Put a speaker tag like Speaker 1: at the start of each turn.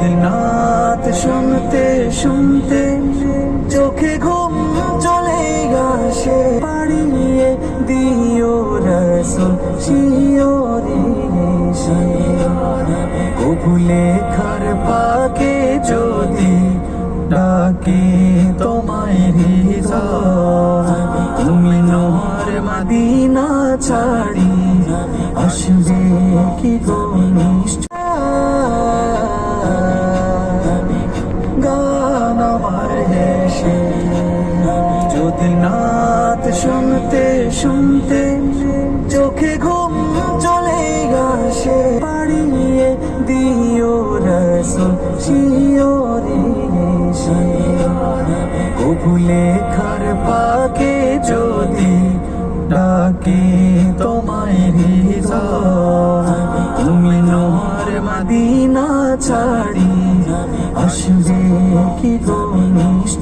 Speaker 1: যদি নাত শুনতে শুনতে চোখে ঘুম চলে আসে, পাড়িয়ে দিও রসুল শিওরে সে। কবুলে খার পাকে যদি ডাকে তোমায় রিজা, তুমি নোর মদিনা ছাড়ি আসবে কি গো গান আমার দেশে। যদি নাত শুনতে শুনতে চোখে ঘুম চলে আসে, পাড়িয়ে দিও রসুল শিওরে সে। কবুলে খার পাকে যদি ডাকে তোমায় রিজা, তুমি নোর মদিনা ছাড়ি আসবে কি গো নিশ্চয়।